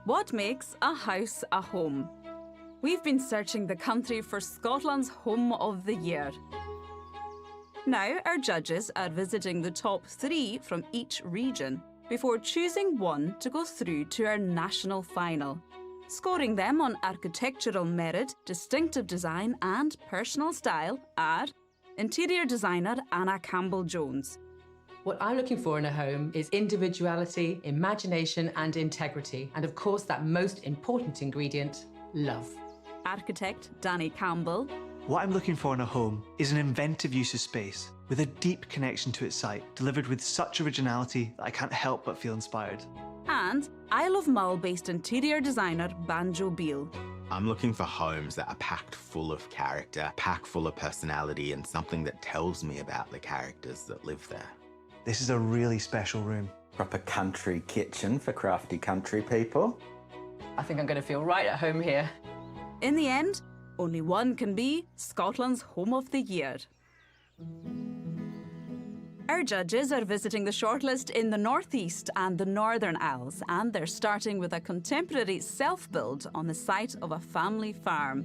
What makes a house a home? We've been searching the country for Scotland's Home of the Year. Now our judges are visiting the top 3 from each region before choosing one to go through to our national final, scoring them on architectural merit, distinctive design and personal style are interior designer Anna Campbell-Jones. What I'm looking for in a home is individuality, imagination and integrity. And of course, that most important ingredient, love. Architect Danny Campbell. What I'm looking for in a home is an inventive use of space with a deep connection to its site, delivered with such originality that I can't help but feel inspired. And Isle of Mull-based interior designer Banjo Beale. I'm looking for homes that are packed full of character, packed full of personality and something that tells me about the characters that live there. This is a really special room. Proper country kitchen for crafty country people. I think I'm going to feel right at home here. In the end, only one can be Scotland's Home of the Year. Our judges are visiting the shortlist in the North East and the Northern Isles, and they're starting with a contemporary self-build on the site of a family farm.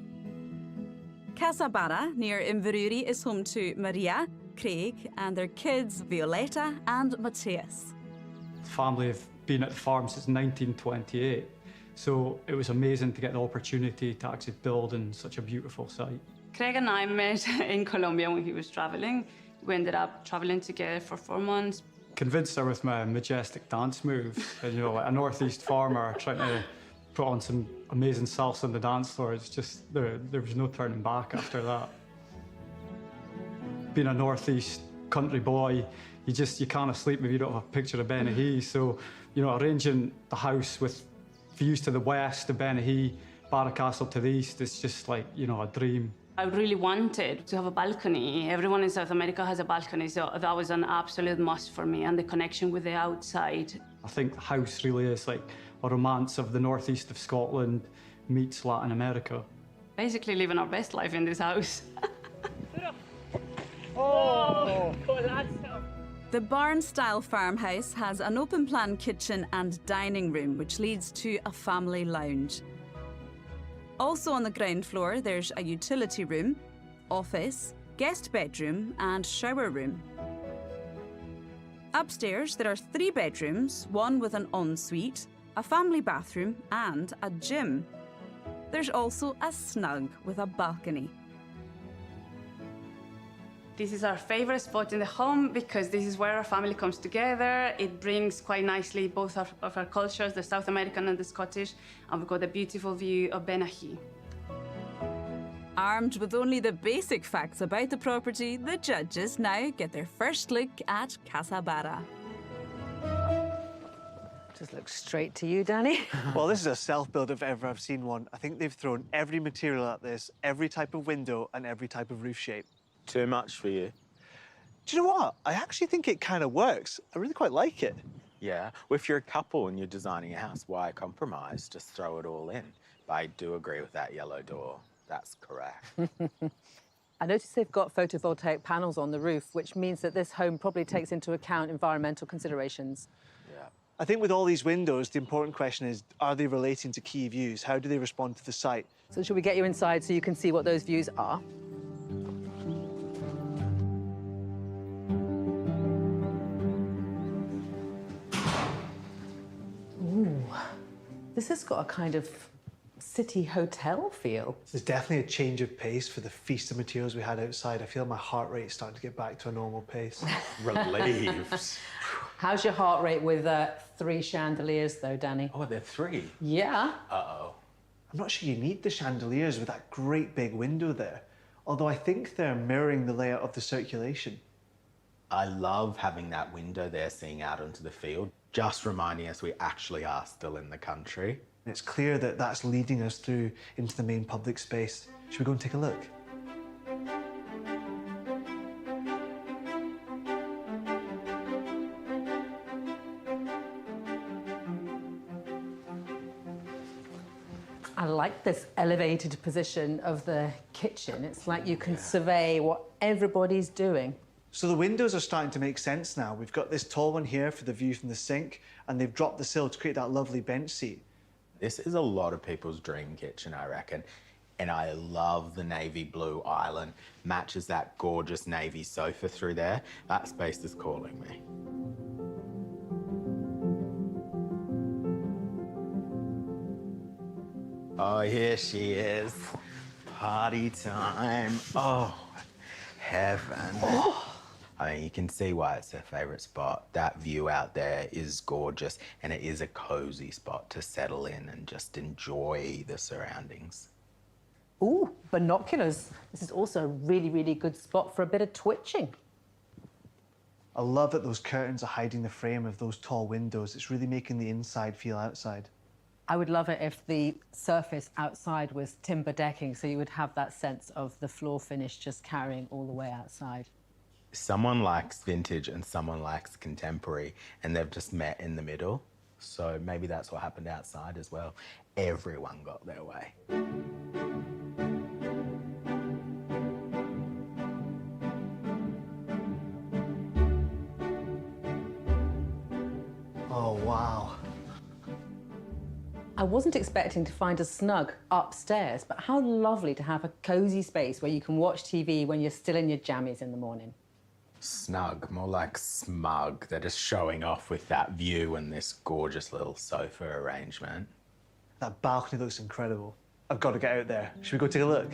Casabara, near Inverurie, is home to Maria, Craig and their kids Violetta and Matthias. The family have been at the farm since 1928, so it was amazing to get the opportunity to actually build in such a beautiful site. Craig and I met in Colombia when he was traveling. We ended up traveling together for 4 months. Convinced her with my majestic dance moves, and you know, like a northeast farmer trying to put on some amazing salsa on the dance floor. It's just there was no turning back after that. Being a northeast country boy, you can't sleep if you don't have a picture of Benahee. So, you know, arranging the house with views to the west, to Benahee, Barracastle to the east, it's just like, you know, a dream. I really wanted to have a balcony. Everyone in South America has a balcony, so that was an absolute must for me, and the connection with the outside. I think the house really is like a romance of the northeast of Scotland meets Latin America. Basically living our best life in this house. Oh! The barn-style farmhouse has an open-plan kitchen and dining room, which leads to a family lounge. Also on the ground floor, there's a utility room, office, guest bedroom and shower room. Upstairs, there are 3 bedrooms, one with an ensuite, a family bathroom and a gym. There's also a snug with a balcony. This is our favorite spot in the home because this is where our family comes together. It brings quite nicely both of our cultures, the South American and the Scottish, and we've got a beautiful view of Benahee. Armed with only the basic facts about the property, the judges now get their first look at Casabara. Just look straight to you, Danny. Well, this is a self-build if ever I've seen one. I think they've thrown every material at this, every type of window and every type of roof shape. Too much for you? Do you know what? I actually think it kind of works. I really quite like it. Yeah, well, if you're a couple and you're designing a house, why compromise? Just throw it all in. But I do agree with that yellow door. That's correct. I noticed they've got photovoltaic panels on the roof, which means that this home probably takes into account environmental considerations. Yeah. I think with all these windows, the important question is, are they relating to key views? How do they respond to the site? So should we get you inside so you can see what those views are? Ooh, this has got a kind of city hotel feel. There's definitely a change of pace for the feast of materials we had outside. I feel my heart rate is starting to get back to a normal pace. Relieved. How's your heart rate with 3 chandeliers, though, Danny? Oh, there are 3? Yeah. Uh-oh. I'm not sure you need the chandeliers with that great big window there, although I think they're mirroring the layout of the circulation. I love having that window there seeing out onto the field, just reminding us we actually are still in the country. It's clear that that's leading us through into the main public space. Should we go and take a look? I like this elevated position of the kitchen. It's like you can survey what everybody's doing. So the windows are starting to make sense now. We've got this tall one here for the view from the sink, and they've dropped the sill to create that lovely bench seat. This is a lot of people's dream kitchen, I reckon. And I love the navy blue island. Matches that gorgeous navy sofa through there. That space is calling me. Oh, here she is. Party time. Oh, heaven. I mean, you can see why it's her favourite spot. That view out there is gorgeous, and it is a cosy spot to settle in and just enjoy the surroundings. Ooh, binoculars. This is also a really, really good spot for a bit of twitching. I love that those curtains are hiding the frame of those tall windows. It's really making the inside feel outside. I would love it if the surface outside was timber decking, so you would have that sense of the floor finish just carrying all the way outside. Someone likes vintage and someone likes contemporary, and they've just met in the middle. So maybe that's what happened outside as well. Everyone got their way. Oh, wow. I wasn't expecting to find a snug upstairs, but how lovely to have a cosy space where you can watch TV when you're still in your jammies in the morning. Snug, more like smug. They're just showing off with that view and this gorgeous little sofa arrangement. That balcony looks incredible. I've got to get out there. Should we go take a look?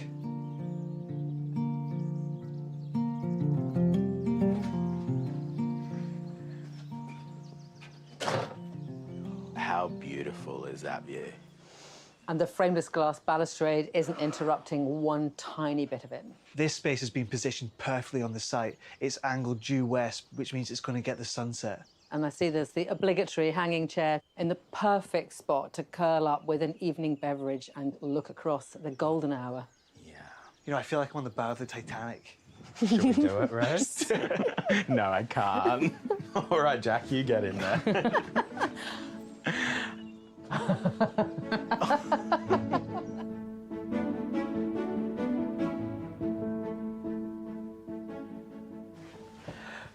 How beautiful is that view? And the frameless glass balustrade isn't interrupting one tiny bit of it. This space has been positioned perfectly on the site. It's angled due west, which means it's going to get the sunset. And I see there's the obligatory hanging chair in the perfect spot to curl up with an evening beverage and look across the golden hour. Yeah. You know, I feel like I'm on the bow of the Titanic. Should we do it, Rose? No, I can't. All right, Jack, you get in there.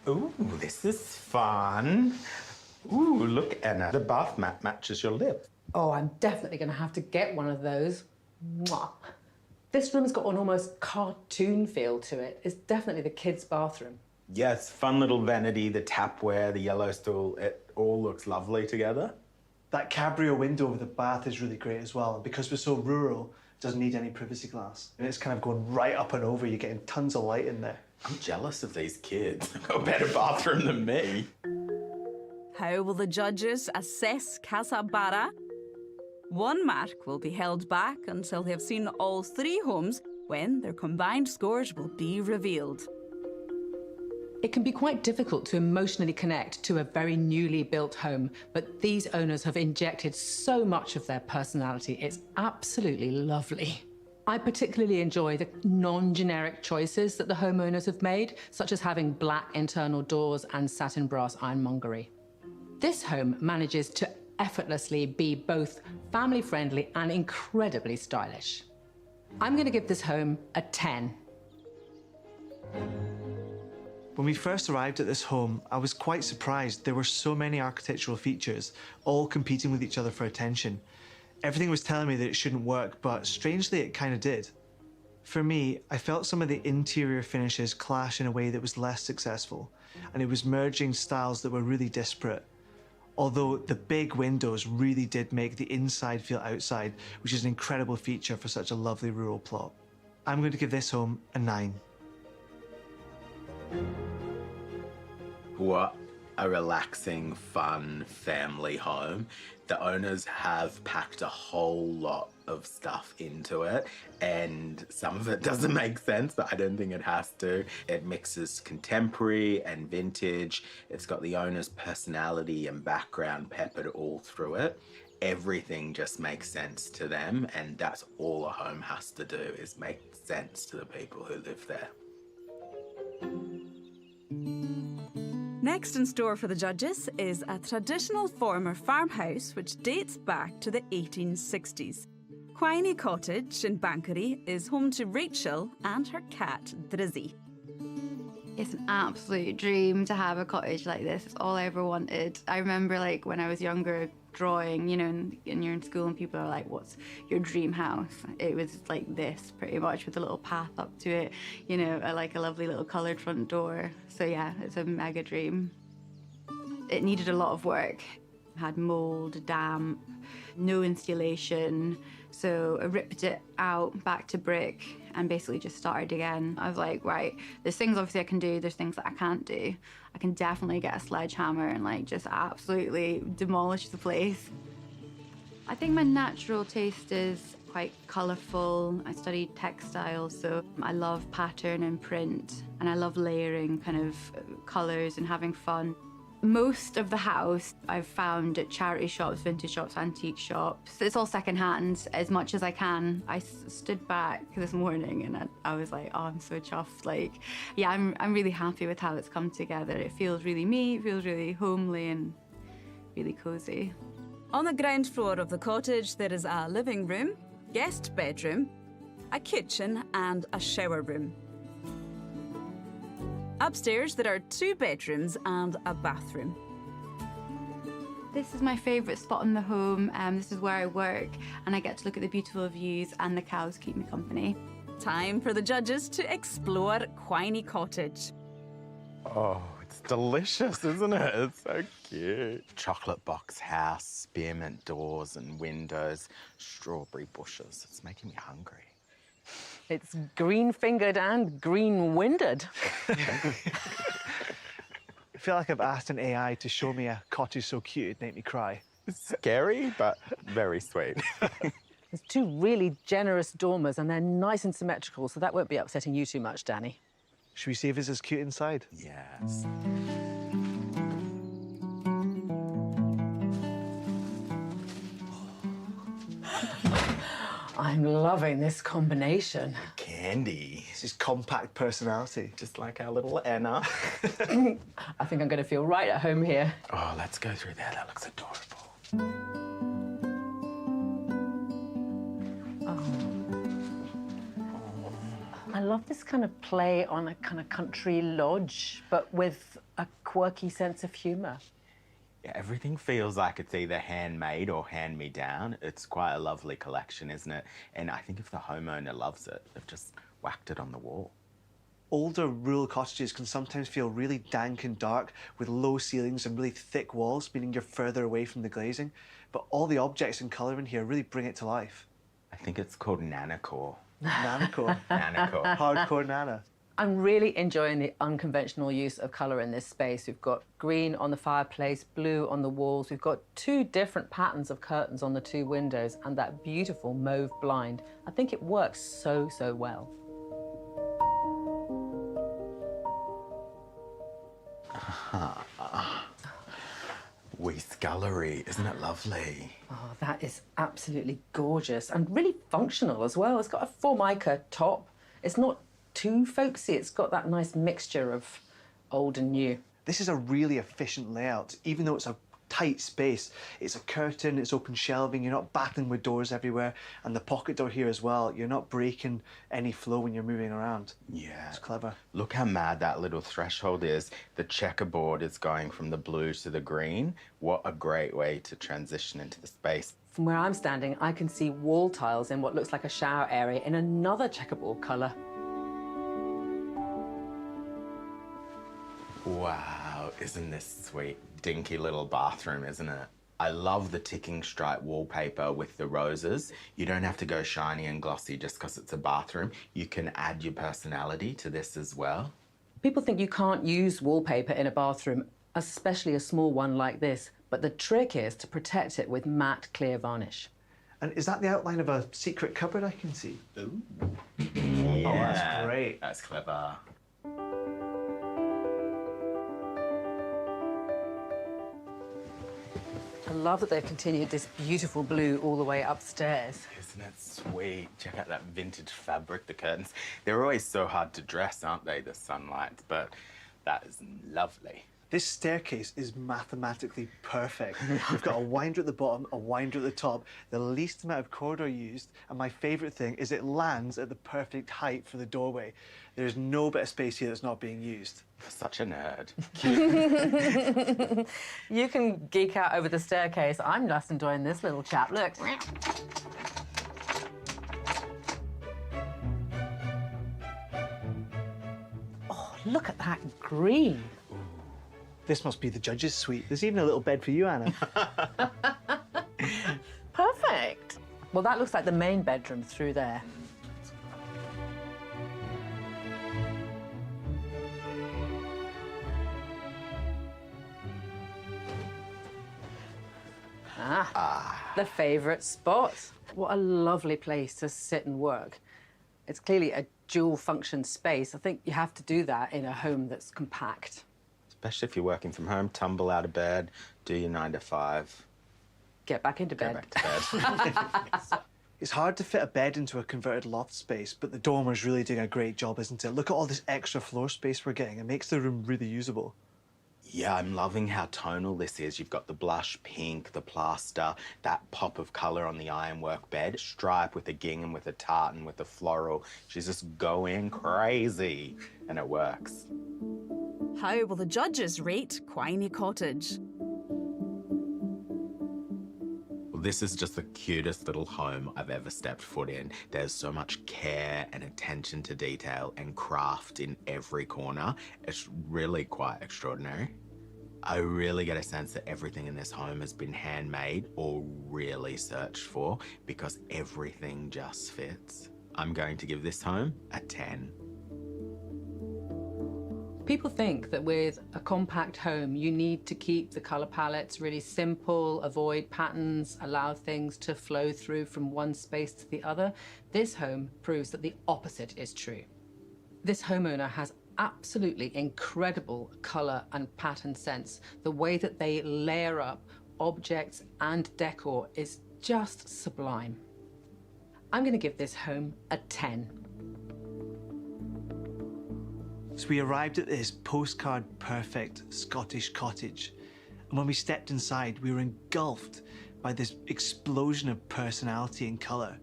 Ooh, this is fun. Ooh, look, Anna, the bath mat matches your lip. Oh, I'm definitely going to have to get one of those. Mwah. This room's got an almost cartoon feel to it. It's definitely the kids' bathroom. Yes, fun little vanity, the tapware, the yellow stool, it all looks lovely together. That cabrio window over the bath is really great as well. And because we're so rural, it doesn't need any privacy glass. And it's kind of going right up and over. You're getting tons of light in there. I'm jealous of these kids. They've got a better bathroom than me. How will the judges assess Casa Barra? One mark will be held back until they have seen all three homes, when their combined scores will be revealed. It can be quite difficult to emotionally connect to a very newly built home, but these owners have injected so much of their personality. It's absolutely lovely. I particularly enjoy the non-generic choices that the homeowners have made, such as having black internal doors and satin brass ironmongery. This home manages to effortlessly be both family-friendly and incredibly stylish. I'm going to give this home a 10. When we first arrived at this home, I was quite surprised. There were so many architectural features, all competing with each other for attention. Everything was telling me that it shouldn't work, but strangely, it kind of did. For me, I felt some of the interior finishes clash in a way that was less successful, and it was merging styles that were really disparate. Although the big windows really did make the inside feel outside, which is an incredible feature for such a lovely rural plot. I'm going to give this home a 9. What a relaxing, fun family home. The owners have packed a whole lot of stuff into it, and some of it doesn't make sense, but I don't think it has to. It mixes contemporary and vintage. It's got the owner's personality and background peppered all through it. Everything just makes sense to them, and that's all a home has to do, is make sense to the people who live there. Next in store for the judges is a traditional former farmhouse which dates back to the 1860s. Quiney Cottage in Banchory is home to Rachel and her cat Drizzy. It's an absolute dream to have a cottage like this. It's all I ever wanted. I remember when I was younger drawing, you know, and you're in school and people are like, what's your dream house? It was like this, pretty much, with a little path up to it, you know, like a lovely little coloured front door. So yeah, it's a mega dream. It needed a lot of work. It had mould, damp, no insulation. So I ripped it out back to brick and basically just started again. I was like, right, there's things obviously I can do, there's things that I can't do. I can definitely get a sledgehammer and like just absolutely demolish the place. I think my natural taste is quite colourful. I studied textiles, so I love pattern and print, and I love layering kind of colours and having fun. Most of the house I've found at charity shops, vintage shops, antique shops. It's all secondhand as much as I can. I stood back this morning and I was like, oh, I'm so chuffed. Like, yeah, I'm really happy with how it's come together. It feels really me, it feels really homely and really cosy. On the ground floor of the cottage, there is a living room, guest bedroom, a kitchen and a shower room. Upstairs, there are 2 bedrooms and a bathroom. This is my favourite spot in the home. This is where I work and I get to look at the beautiful views and the cows keep me company. Time for the judges to explore Quiney Cottage. Oh, it's delicious, isn't it? It's so cute. Chocolate box house, spearmint doors and windows, strawberry bushes. It's making me hungry. It's green-fingered and green-winded. I feel like I've asked an AI to show me a cottage so cute it'd make me cry. It's scary, but very sweet. There's 2 really generous dormers and they're nice and symmetrical, so that won't be upsetting you too much, Danny. Should we see if it's as cute inside? Yes. I'm loving this combination. Candy. This is compact personality. Just like our little Anna. I think I'm going to feel right at home here. Oh, let's go through there. That looks adorable. I love this kind of play on a kind of country lodge, but with a quirky sense of humour. Yeah, everything feels like it's either handmade or hand-me-down. It's quite a lovely collection, isn't it? And I think if the homeowner loves it, they've just whacked it on the wall. Older rural cottages can sometimes feel really dank and dark with low ceilings and really thick walls, meaning you're further away from the glazing. But all the objects and colour in here really bring it to life. I think it's called Nanacore. Nanacore. Nanacore. Hardcore Nana. I'm really enjoying the unconventional use of colour in this space. We've got green on the fireplace, blue on the walls. We've got 2 different patterns of curtains on the 2 windows and that beautiful mauve blind. I think it works so, so well. Wee scullery, isn't it lovely? Oh, that is absolutely gorgeous and really functional as well. It's got a Formica top. It's not too folksy. It's got that nice mixture of old and new. This is a really efficient layout. Even though it's a tight space, it's a curtain, it's open shelving, you're not battling with doors everywhere, and the pocket door here as well, you're not breaking any flow when you're moving around. Yeah. It's clever. Look how mad that little threshold is. The checkerboard is going from the blue to the green. What a great way to transition into the space. From where I'm standing, I can see wall tiles in what looks like a shower area in another checkerboard colour. Wow, isn't this sweet? Dinky little bathroom, isn't it? I love the ticking stripe wallpaper with the roses. You don't have to go shiny and glossy just because it's a bathroom. You can add your personality to this as well. People think you can't use wallpaper in a bathroom, especially a small one like this, but the trick is to protect it with matte clear varnish. And is that the outline of a secret cupboard I can see? Ooh. Oh, that's great. That's clever. I love that they've continued this beautiful blue all the way upstairs. Isn't it sweet? Check out that vintage fabric, the curtains. They're always so hard to dress, aren't they, the sunlights? But that is lovely. This staircase is mathematically perfect. We've got a winder at the bottom, a winder at the top, the least amount of corridor used, and my favourite thing is it lands at the perfect height for the doorway. There's no bit of space here that's not being used. You're such a nerd. You can geek out over the staircase. I'm just enjoying this little chap. Look. Oh, look at that green. This must be the judge's suite. There's even a little bed for you, Anna. Perfect. Well, that looks like the main bedroom through there. The favourite spot. What a lovely place to sit and work. It's clearly a dual-function space. I think you have to do that in a home that's compact. Especially if you're working from home, tumble out of bed, do your 9 to 5. Get back into bed. Go back to bed. It's hard to fit a bed into a converted loft space, but the dormer's really doing a great job, isn't it? Look at all this extra floor space we're getting. It makes the room really usable. Yeah, I'm loving how tonal this is. You've got the blush pink, the plaster, that pop of colour on the ironwork bed, stripe with a gingham, with a tartan, with a floral. She's just going crazy, and it works. How will the judges rate Quiney Cottage? This is just the cutest little home I've ever stepped foot in. There's so much care and attention to detail and craft in every corner. It's really quite extraordinary. I really get a sense that everything in this home has been handmade or really searched for because everything just fits. I'm going to give this home a 10. People think that with a compact home, you need to keep the colour palettes really simple, avoid patterns, allow things to flow through from one space to the other. This home proves that the opposite is true. This homeowner has absolutely incredible colour and pattern sense. The way that they layer up objects and decor is just sublime. I'm going to give this home a 10. So we arrived at this postcard-perfect Scottish cottage. And when we stepped inside, we were engulfed by this explosion of personality and colour.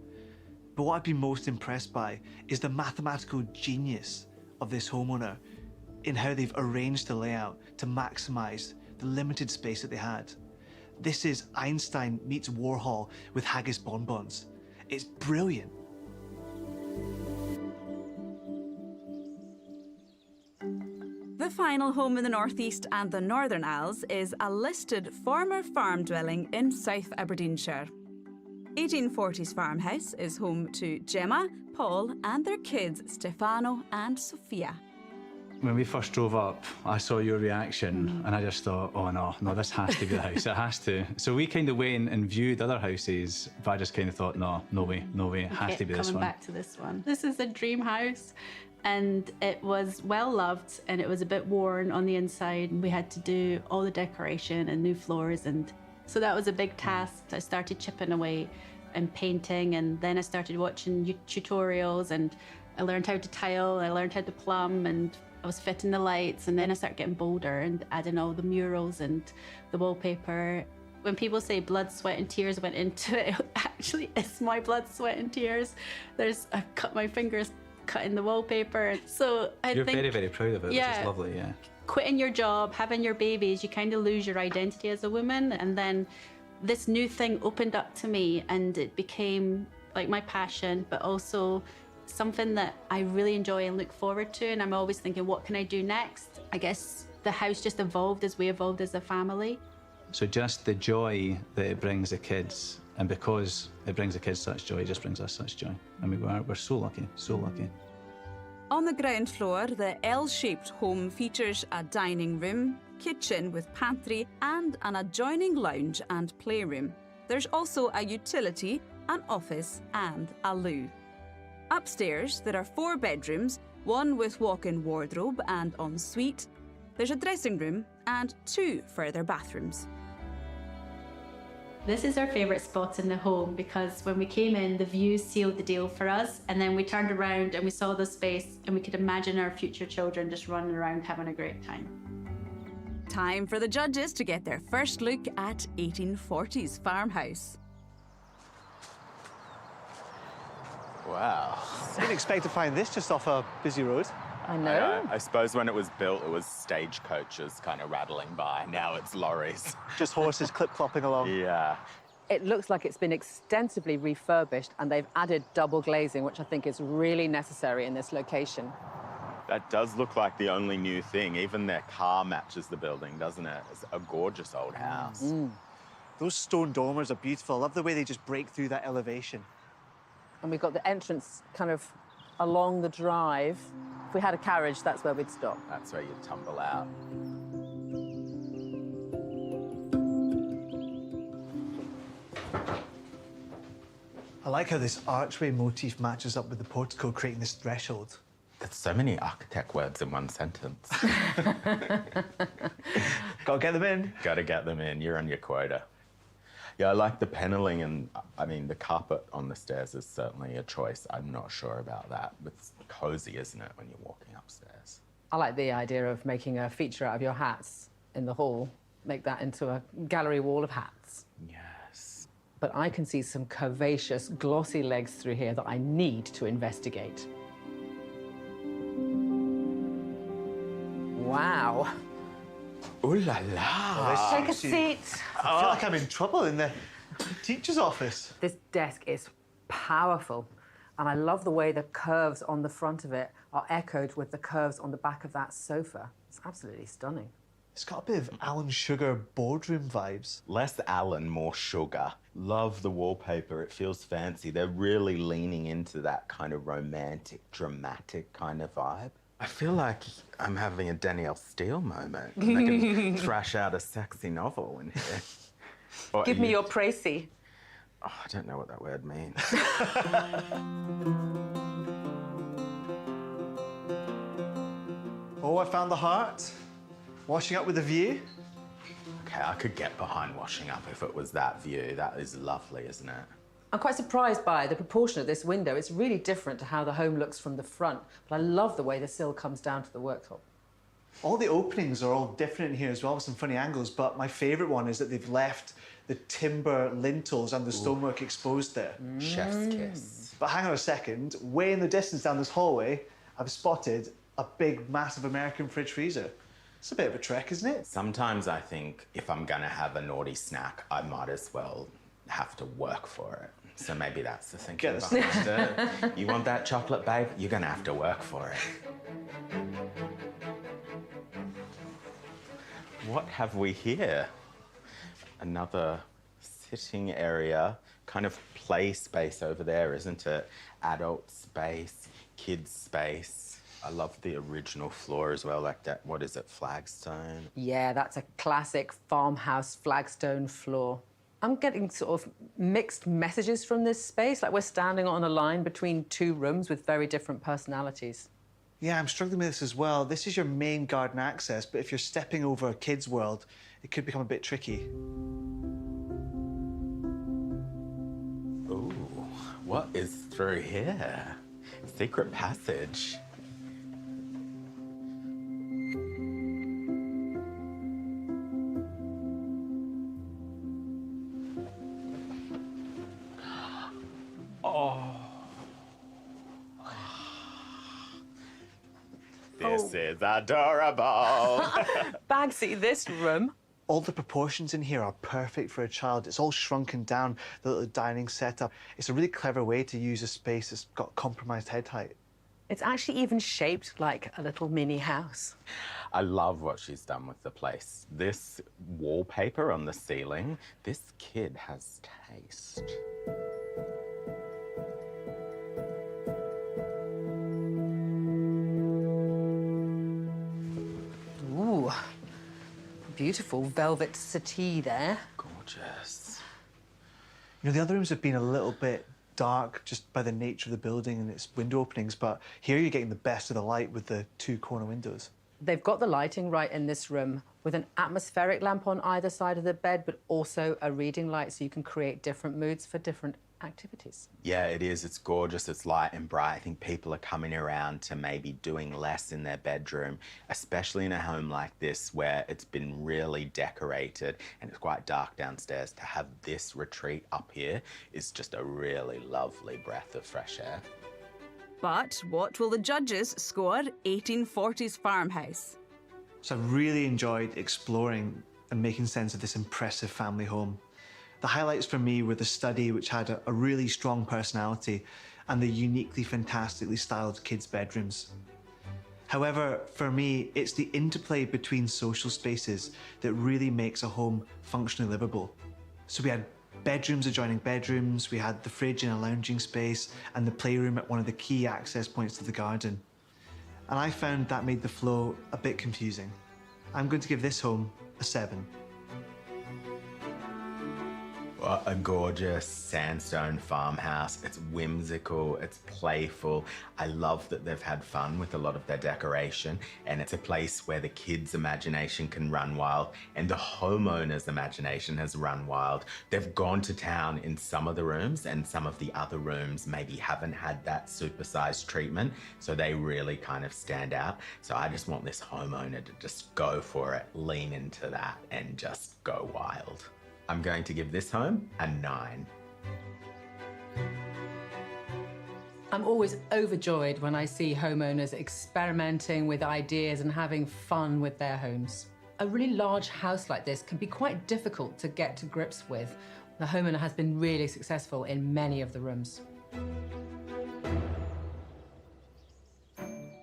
But what I've been most impressed by is the mathematical genius of this homeowner in how they've arranged the layout to maximise the limited space that they had. This is Einstein meets Warhol with haggis bonbons. It's brilliant. The final home in the Northeast and the Northern Isles is a listed former farm dwelling in South Aberdeenshire. 1840s farmhouse is home to Gemma, Paul and their kids Stefano and Sophia. When we first drove up, I saw your reaction and I just thought, oh no, this has to be the house, it has to. So we kind of went and viewed other houses, but I just kind of thought, no way, it has to be this one. Coming back to this one. This is a dream house. And it was well loved and it was a bit worn on the inside. We had to do all the decoration and new floors, and so that was a big task. I started chipping away and painting, and then I started watching tutorials, and I learned how to tile, I learned how to plumb, and I was fitting the lights, and then I started getting bolder and adding all the murals and the wallpaper. When people say blood, sweat and tears went into it, it actually is my blood, sweat and tears. I've cut my fingers cutting the wallpaper. So You're very, very proud of it, yeah, which is lovely, yeah. Quitting your job, having your babies, you kind of lose your identity as a woman. And then this new thing opened up to me and it became like my passion, but also something that I really enjoy and look forward to. And I'm always thinking, what can I do next? I guess the house just evolved as we evolved as a family. So just the joy that it brings the kids, and because it brings the kids such joy, it just brings us such joy. I mean, we're so lucky, so lucky. On the ground floor, the L-shaped home features a dining room, kitchen with pantry and an adjoining lounge and playroom. There's also a utility, an office and a loo. Upstairs, there are 4 bedrooms, one with walk-in wardrobe and ensuite. There's a dressing room and 2 further bathrooms. This is our favourite spot in the home because when we came in, the view sealed the deal for us, and then we turned around and we saw the space and we could imagine our future children just running around having a great time. Time for the judges to get their first look at 1840s farmhouse. Wow. Didn't expect to find this just off a busy road. I know. I suppose when it was built, it was stagecoaches kind of rattling by. Now it's lorries. Just horses clip-clopping along. Yeah. It looks like it's been extensively refurbished and they've added double glazing, which I think is really necessary in this location. That does look like the only new thing. Even their car matches the building, doesn't it? It's a gorgeous old house. Those stone dormers are beautiful. I love the way they just break through that elevation. And we've got the entrance kind of along the drive. If we had a carriage, that's where we'd stop. That's where you tumble out. I like how this archway motif matches up with the portico, creating this threshold. There's so many architect words in one sentence. Gotta get them in. Gotta get them in. You're on your quota. Yeah, I like the paneling, and I mean, the carpet on the stairs is certainly a choice. I'm not sure about that. It's cozy, isn't it, when you're walking upstairs? I like the idea of making a feature out of your hats in the hall, make that into a gallery wall of hats. Yes. But I can see some curvaceous, glossy legs through here that I need to investigate. Wow. Ooh la la. Take a seat. I feel like I'm in trouble in the teacher's office. This desk is powerful, and I love the way the curves on the front of it are echoed with the curves on the back of that sofa. It's absolutely stunning. It's got a bit of Alan Sugar boardroom vibes. Less Alan, more sugar. Love the wallpaper. It feels fancy. They're really leaning into that kind of romantic, dramatic kind of vibe. I feel like I'm having a Danielle Steele moment. I can thrash out a sexy novel in here. Give me your précis. Oh, I don't know what that word means. Oh, I found the heart. Washing up with a view. Okay, I could get behind washing up if it was that view. That is lovely, isn't it? I'm quite surprised by the proportion of this window. It's really different to how the home looks from the front, but I love the way the sill comes down to the worktop. All the openings are all different in here as well, with some funny angles, but my favourite one is that they've left the timber lintels and the stonework exposed there. Chef's kiss. But hang on a second, way in the distance down this hallway, I've spotted a big, massive American fridge freezer. It's a bit of a trek, isn't it? Sometimes I think if I'm gonna have a naughty snack, I might as well have to work for it. So maybe that's the thinking Get behind it. You want that chocolate, babe? You're gonna have to work for it. What have we here? Another sitting area, kind of play space over there, isn't it? Adult space, kids space. I love the original floor as well, like that, what is it, flagstone? Yeah, that's a classic farmhouse flagstone floor. I'm getting sort of mixed messages from this space, like we're standing on a line between two rooms with very different personalities. Yeah, I'm struggling with this as well. This is your main garden access, but if you're stepping over a kid's world, it could become a bit tricky. Ooh, what is through here? Secret passage. This is adorable. Bagsy, this room. All the proportions in here are perfect for a child. It's all shrunken down, the little dining setup. It's a really clever way to use a space that's got compromised head height. It's actually even shaped like a little mini house. I love what she's done with the place. This wallpaper on the ceiling, this kid has taste. Ooh, beautiful velvet settee there. Gorgeous. You know, the other rooms have been a little bit dark just by the nature of the building and its window openings, but here you're getting the best of the light with the two corner windows. They've got the lighting right in this room with an atmospheric lamp on either side of the bed, but also a reading light so you can create different moods for different activities. Yeah, it is. It's gorgeous. It's light and bright. I think people are coming around to maybe doing less in their bedroom, especially in a home like this where it's been really decorated and it's quite dark downstairs. To have this retreat up here is just a really lovely breath of fresh air. But what will the judges score 1840s farmhouse? So I really enjoyed exploring and making sense of this impressive family home. The highlights for me were the study, which had a really strong personality, and the uniquely, fantastically styled kids' bedrooms. However, for me, it's the interplay between social spaces that really makes a home functionally livable. So we had bedrooms adjoining bedrooms, we had the fridge in a lounging space, and the playroom at one of the key access points to the garden. And I found that made the flow a bit confusing. I'm going to give this home a 7. What a gorgeous sandstone farmhouse. It's whimsical, it's playful. I love that they've had fun with a lot of their decoration, and it's a place where the kids' imagination can run wild and the homeowner's imagination has run wild. They've gone to town in some of the rooms, and some of the other rooms maybe haven't had that supersized treatment, so they really kind of stand out. So I just want this homeowner to just go for it, lean into that, and just go wild. I'm going to give this home a 9. I'm always overjoyed when I see homeowners experimenting with ideas and having fun with their homes. A really large house like this can be quite difficult to get to grips with. The homeowner has been really successful in many of the rooms.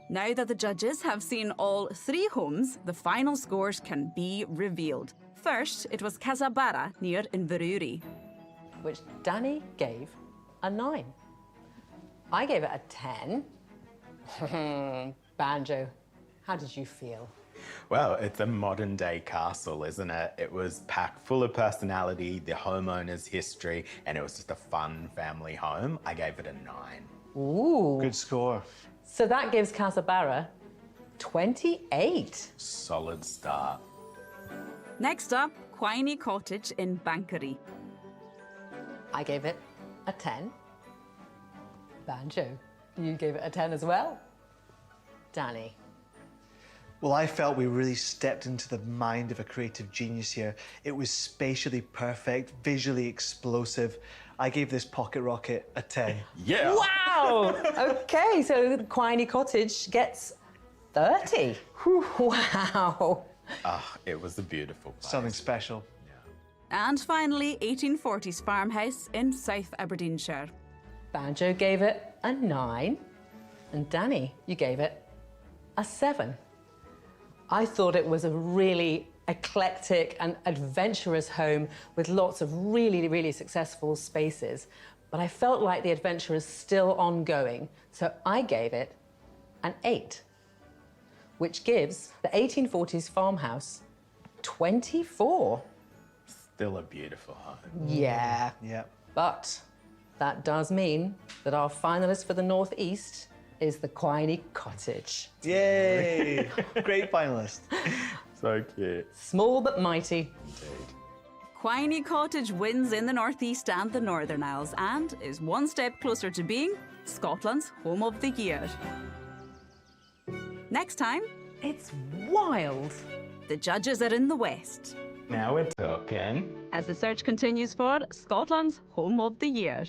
Now that the judges have seen all 3 homes, the final scores can be revealed. First, it was Casa Barra near Inverurie, which Danny gave a 9. I gave it a 10. Banjo, how did you feel? Well, it's a modern day castle, isn't it? It was packed full of personality, the homeowner's history, and it was just a fun family home. I gave it a 9. Ooh. Good score. So that gives Casa Barra 28. Solid start. Next up, Quiney Cottage in Banchory. I gave it a 10. Banjo, you gave it a 10 as well. Danny. Well, I felt we really stepped into the mind of a creative genius here. It was spatially perfect, visually explosive. I gave this pocket rocket a 10. Yeah! Wow! Okay, so Quiney Cottage gets 30. Wow. It was a beautiful place. Something special. And finally, 1840s farmhouse in South Aberdeenshire. Banjo gave it a 9, and Danny, you gave it a 7. I thought it was a really eclectic and adventurous home with lots of really, really successful spaces, but I felt like the adventure is still ongoing, so I gave it an 8, which gives the 1840s farmhouse 24. Still a beautiful home. Yeah. Yeah. But that does mean that our finalist for the Northeast is the Quiney Cottage. Yay! Great finalist. So cute. Small but mighty. Indeed. Quiney Cottage wins in the Northeast and the Northern Isles and is one step closer to being Scotland's Home of the Year. Next time, It's wild. the judges are in the West, Now we're talking. as the search continues for Scotland's Home of the Year.